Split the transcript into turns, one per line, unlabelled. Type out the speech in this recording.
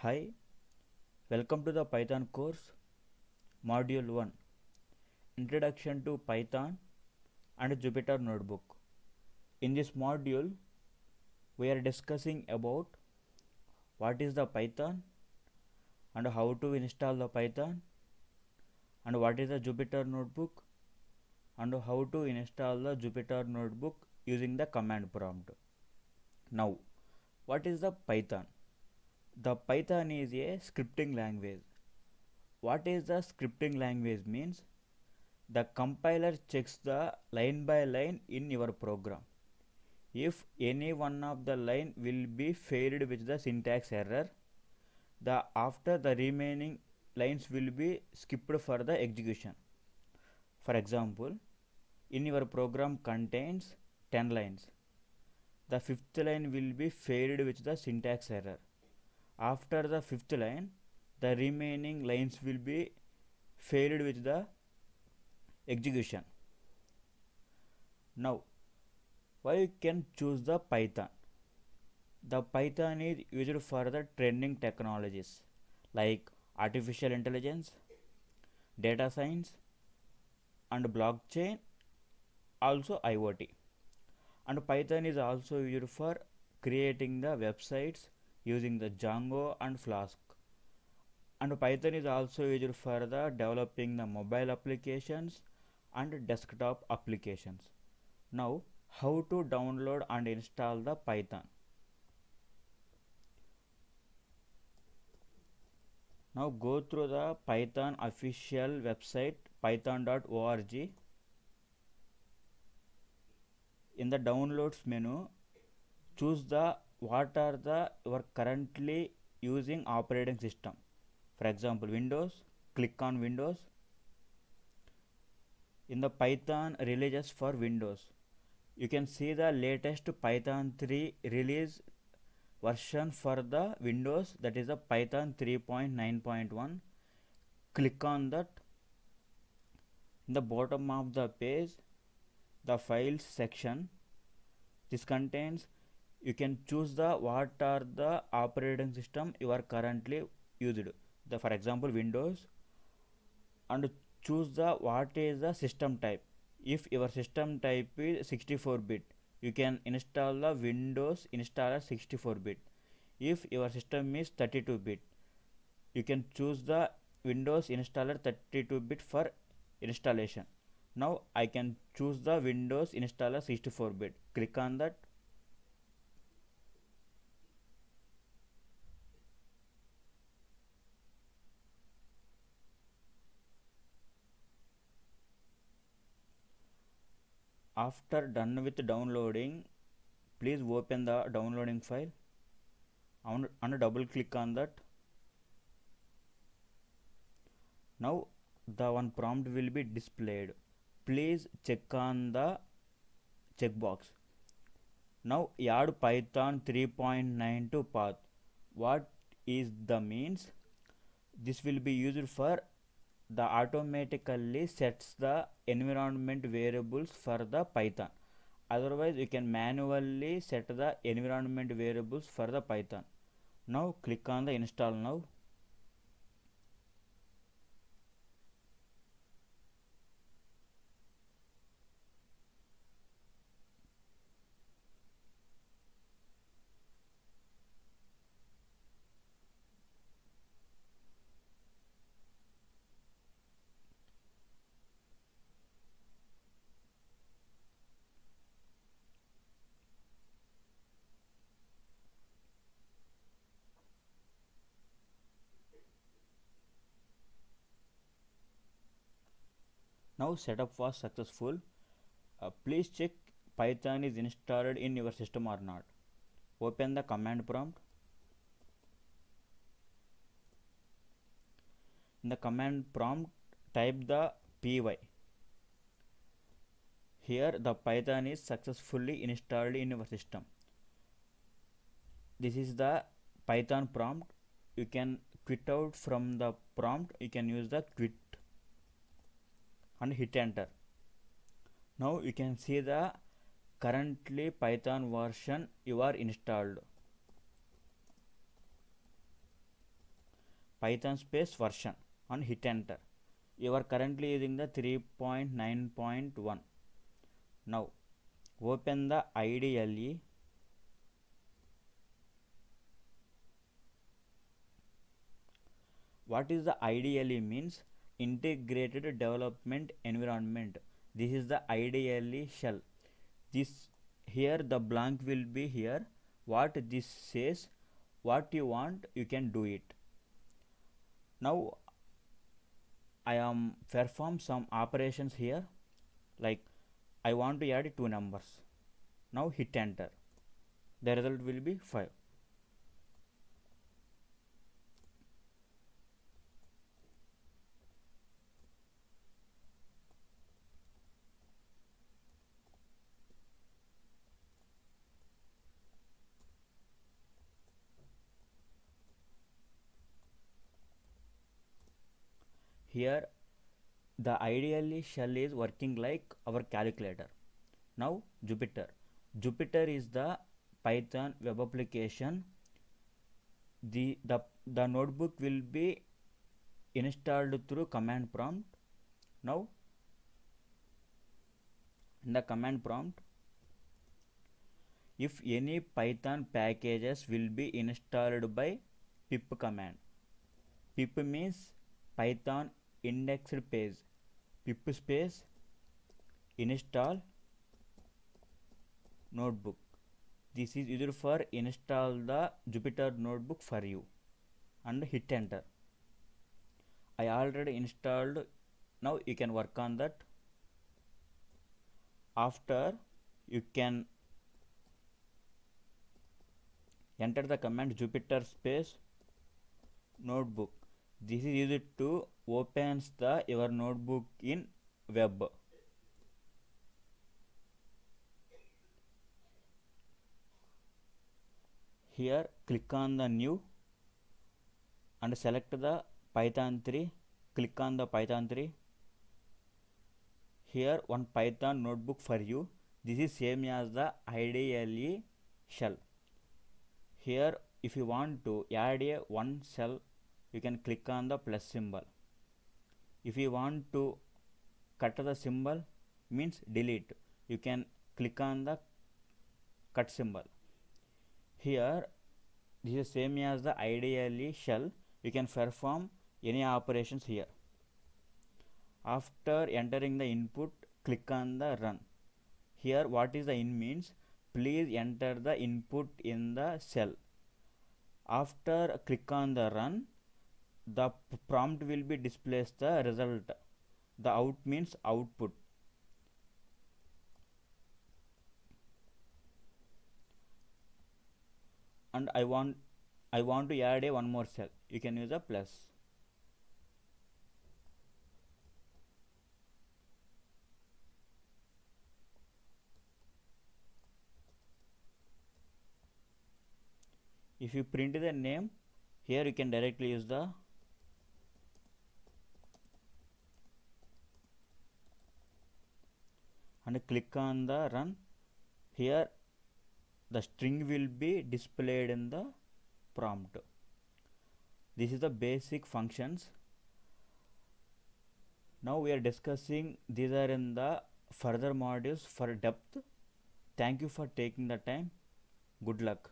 Hi, welcome to the Python course, Module 1, Introduction to Python and Jupyter Notebook. In this module, we are discussing about what is the Python and how to install the Python and what is the Jupyter Notebook and how to install the Jupyter Notebook using the command prompt. Now, what is the Python? The Python is a scripting language. What is the scripting language means? The compiler checks the line by line in your program. If any one of the line will be failed with the syntax error, after the remaining lines will be skipped for the execution. For example, in your program contains 10 lines. The fifth line will be failed with the syntax error. After the fifth line, the remaining lines will be failed with the execution. Now, why you can choose the Python? The Python is used for the training technologies like artificial intelligence, data science, and blockchain, also IoT. And Python is also used for creating the websites using the Django and Flask. And Python is also used for the developing the mobile applications and desktop applications. Now, how to download and install the Python? Now go through the Python official website python.org. In the downloads menu, choose the what are the you are currently using operating system. For example, Windows, click on Windows. In the Python releases for Windows, you can see the latest Python 3 release version for the Windows, that is the Python 3.9.1. Click on that. In the bottom of the page, the files section, this contains, you can choose the what are the operating system you are currently used, for example Windows, and choose the what is the system type. If your system type is 64-bit, you can install the Windows installer 64-bit. If your system is 32-bit, you can choose the Windows installer 32-bit for installation. Now I can choose the Windows installer 64-bit. Click on that. After done with downloading, please open the downloading file and double click on that. Now the one prompt will be displayed. Please check on the checkbox. Now add Python 3.9 to path. What is the means? This will be used for the automatically sets the environment variables for the Python. Otherwise you can manually set the environment variables for the Python. Now click on the install now. Now setup was successful. Please check Python is installed in your system or not. Open the command prompt. In the command prompt, type the py. Here the Python is successfully installed in your system. This is the Python prompt. You can quit out from the prompt. You can use the quit and hit enter. Now you can see the currently Python version you are installed. python space version and hit enter. You are currently using the 3.9.1. Now open the IDLE. What is the IDLE means? Integrated Development Environment. This is the IDLE shell. This here the blank will be here. What this says, what you want, you can do it. Now I am perform some operations here, like I want to add two numbers. Now hit enter. The result will be 5. Here the IDLE shell is working like our calculator. Now Jupyter. Jupyter is the Python web application. The notebook will be installed through command prompt. Now in the command prompt, if any Python packages will be installed by pip command. Pip means Python indexed page. Pip space install notebook. This is used for install the Jupyter notebook for you, and hit enter. I already installed. Now you can work on that. After you can enter the command Jupyter space notebook. This is used to open your notebook in web. Here click on the new and select the Python 3. Click on the Python 3. Here one Python notebook for you. This is same as the IDLE shell. Here if you want to add a one cell, you can click on the plus symbol. If you want to cut the symbol, means delete, you can click on the cut symbol. Here this is same as the IDLE shell. You can perform any operations here. After entering the input, click on the run. Here what is the in means? Please enter the input in the cell. After click on the run, the prompt will be displays the result. The out means output. And I want to add a one more cell. You can use a plus. If you print the name, here you can directly use the and click on the run. Here the string will be displayed in the prompt. This is the basic functions. Now we are discussing these are in the further modules for depth. Thank you for taking the time. Good luck.